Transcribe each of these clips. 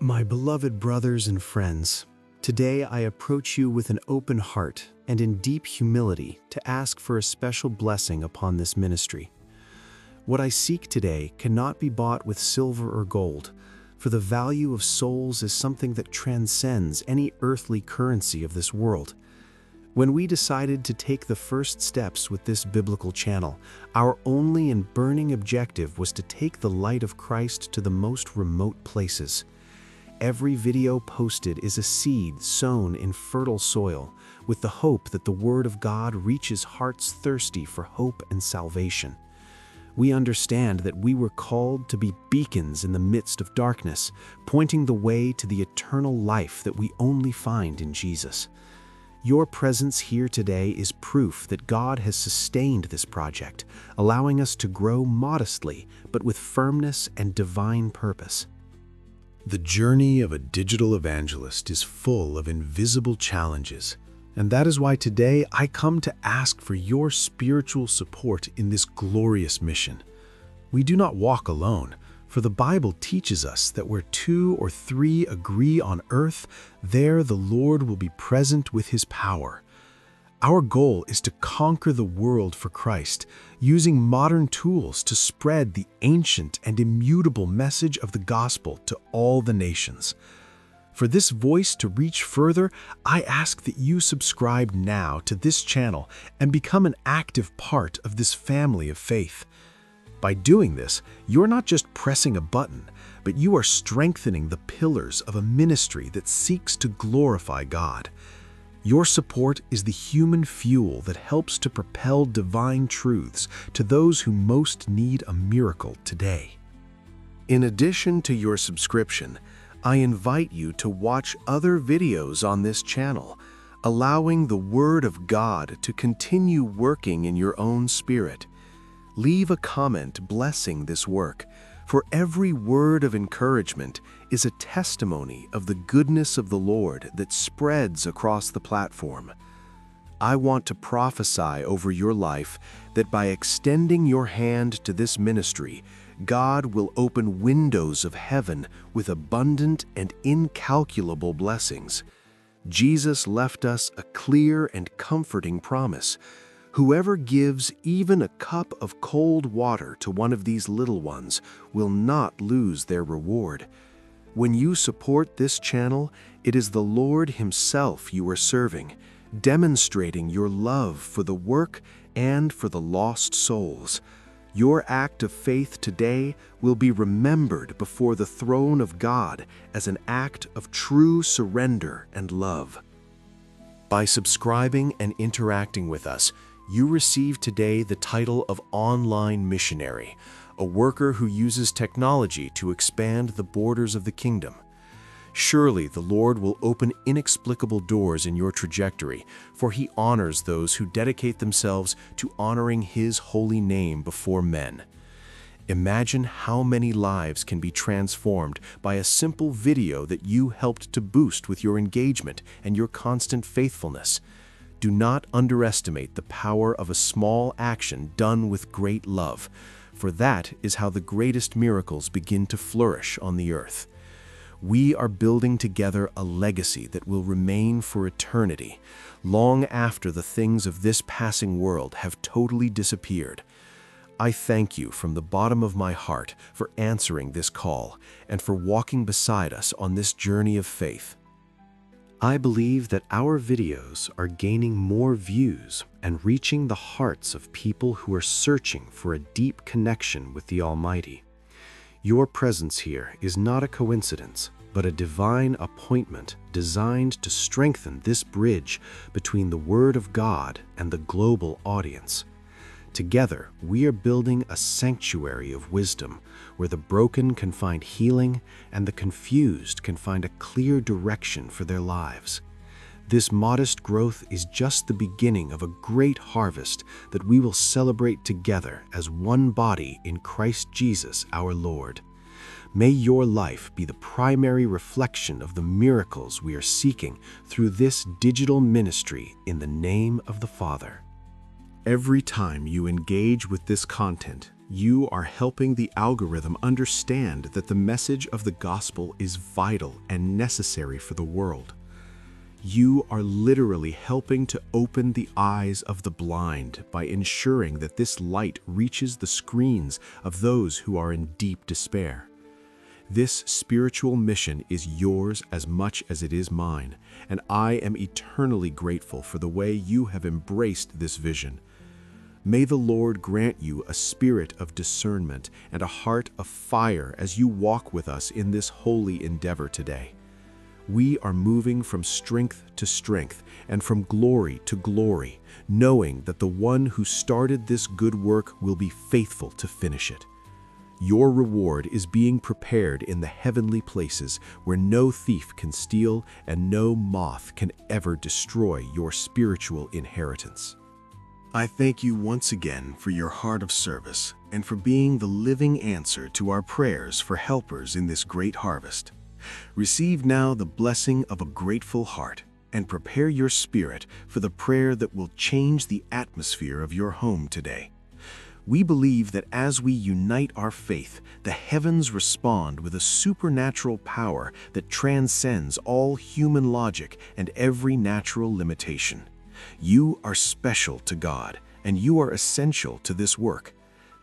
My beloved brothers and friends, today I approach you with an open heart and in deep humility to ask for a special blessing upon this ministry. What I seek today cannot be bought with silver or gold, for the value of souls is something that transcends any earthly currency of this world. When we decided to take the first steps with this biblical channel, our only and burning objective was to take the light of Christ to the most remote places. Every video posted is a seed sown in fertile soil, with the hope that the Word of God reaches hearts thirsty for hope and salvation. We understand that we were called to be beacons in the midst of darkness, pointing the way to the eternal life that we only find in Jesus. Your presence here today is proof that God has sustained this project, allowing us to grow modestly, but with firmness and divine purpose. The journey of a digital evangelist is full of invisible challenges, and that is why today I come to ask for your spiritual support in this glorious mission. We do not walk alone, for the Bible teaches us that where 2 or 3 agree on earth, there the Lord will be present with His power. Our goal is to conquer the world for Christ, using modern tools to spread the ancient and immutable message of the gospel to all the nations. For this voice to reach further, I ask that you subscribe now to this channel and become an active part of this family of faith. By doing this, you're not just pressing a button, but you are strengthening the pillars of a ministry that seeks to glorify God. Your support is the human fuel that helps to propel divine truths to those who most need a miracle today. In addition to your subscription, I invite you to watch other videos on this channel, allowing the Word of God to continue working in your own spirit. Leave a comment blessing this work, for every word of encouragement is a testimony of the goodness of the Lord that spreads across the platform. I want to prophesy over your life that by extending your hand to this ministry, God will open windows of heaven with abundant and incalculable blessings. Jesus left us a clear and comforting promise. Whoever gives even a cup of cold water to one of these little ones will not lose their reward. When you support this channel, it is the Lord Himself you are serving, demonstrating your love for the work and for the lost souls. Your act of faith today will be remembered before the throne of God as an act of true surrender and love. By subscribing and interacting with us, you receive today the title of Online Missionary, a worker who uses technology to expand the borders of the kingdom. Surely the Lord will open inexplicable doors in your trajectory, for He honors those who dedicate themselves to honoring His holy name before men. Imagine how many lives can be transformed by a simple video that you helped to boost with your engagement and your constant faithfulness. Do not underestimate the power of a small action done with great love, for that is how the greatest miracles begin to flourish on the earth. We are building together a legacy that will remain for eternity, long after the things of this passing world have totally disappeared. I thank you from the bottom of my heart for answering this call and for walking beside us on this journey of faith. I believe that our videos are gaining more views and reaching the hearts of people who are searching for a deep connection with the Almighty. Your presence here is not a coincidence, but a divine appointment designed to strengthen this bridge between the Word of God and the global audience. Together, we are building a sanctuary of wisdom where the broken can find healing and the confused can find a clear direction for their lives. This modest growth is just the beginning of a great harvest that we will celebrate together as one body in Christ Jesus our Lord. May your life be the primary reflection of the miracles we are seeking through this digital ministry in the name of the Father. Every time you engage with this content, You are helping the algorithm understand that the message of the gospel is vital and necessary for the world. You are literally helping to open the eyes of the blind by ensuring that this light reaches the screens of those who are in deep despair. This spiritual mission is yours as much as it is mine, and I am eternally grateful for the way you have embraced this vision. May the Lord grant you a spirit of discernment and a heart of fire as you walk with us in this holy endeavor today. We are moving from strength to strength and from glory to glory, knowing that the one who started this good work will be faithful to finish it. Your reward is being prepared in the heavenly places where no thief can steal and no moth can ever destroy your spiritual inheritance. I thank you once again for your heart of service and for being the living answer to our prayers for helpers in this great harvest. Receive now the blessing of a grateful heart and prepare your spirit for the prayer that will change the atmosphere of your home today. We believe that as we unite our faith, the heavens respond with a supernatural power that transcends all human logic and every natural limitation. You are special to God, and you are essential to this work.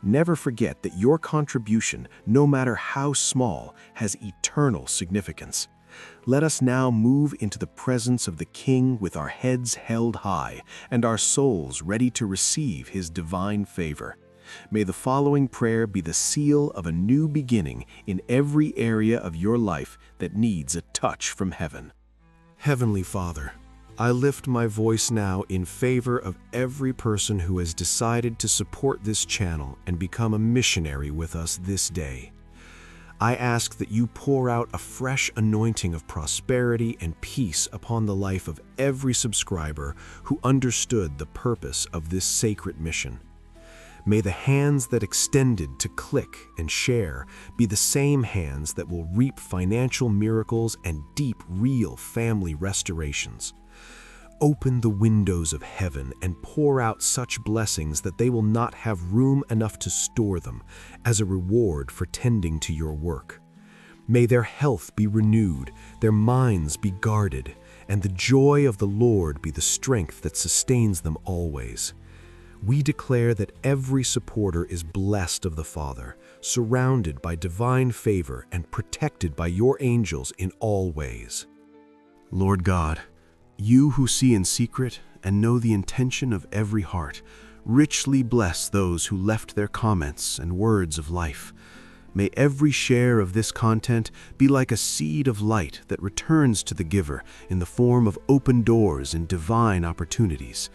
Never forget that your contribution, no matter how small, has eternal significance. Let us now move into the presence of the King with our heads held high and our souls ready to receive His divine favor. May the following prayer be the seal of a new beginning in every area of your life that needs a touch from heaven. Heavenly Father, I lift my voice now in favor of every person who has decided to support this channel and become a missionary with us this day. I ask that you pour out a fresh anointing of prosperity and peace upon the life of every subscriber who understood the purpose of this sacred mission. May the hands that extended to click and share be the same hands that will reap financial miracles and deep, real family restorations. Open the windows of heaven and pour out such blessings that they will not have room enough to store them as a reward for tending to your work. May their health be renewed, their minds be guarded, and the joy of the Lord be the strength that sustains them always. We declare that every supporter is blessed of the Father, surrounded by divine favor and protected by your angels in all ways. Lord God, you who see in secret and know the intention of every heart, richly bless those who left their comments and words of life. May every share of this content be like a seed of light that returns to the giver in the form of open doors and divine opportunities.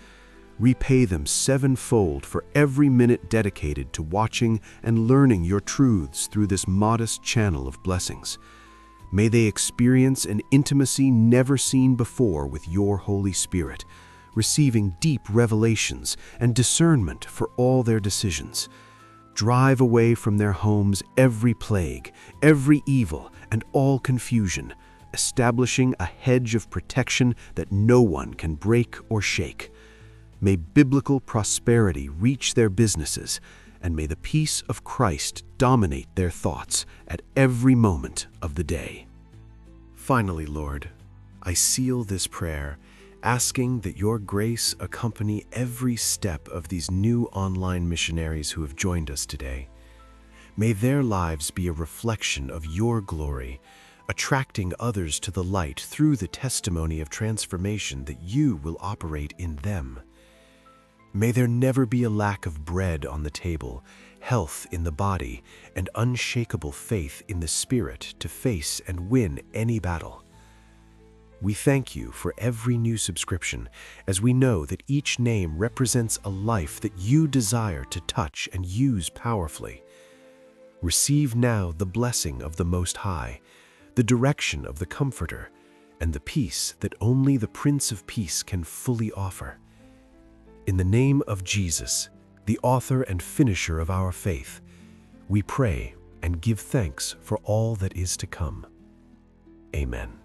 Repay them sevenfold for every minute dedicated to watching and learning your truths through this modest channel of blessings. May they experience an intimacy never seen before with your Holy Spirit, receiving deep revelations and discernment for all their decisions. Drive away from their homes every plague, every evil, and all confusion, establishing a hedge of protection that no one can break or shake. May biblical prosperity reach their businesses, and may the peace of Christ dominate their thoughts at every moment of the day. Finally, Lord, I seal this prayer, asking that your grace accompany every step of these new online missionaries who have joined us today. May their lives be a reflection of your glory, attracting others to the light through the testimony of transformation that you will operate in them. May there never be a lack of bread on the table, health in the body, and unshakable faith in the spirit to face and win any battle. We thank you for every new subscription, as we know that each name represents a life that you desire to touch and use powerfully. Receive now the blessing of the Most High, the direction of the Comforter, and the peace that only the Prince of Peace can fully offer. In the name of Jesus, the author and finisher of our faith, we pray and give thanks for all that is to come. Amen.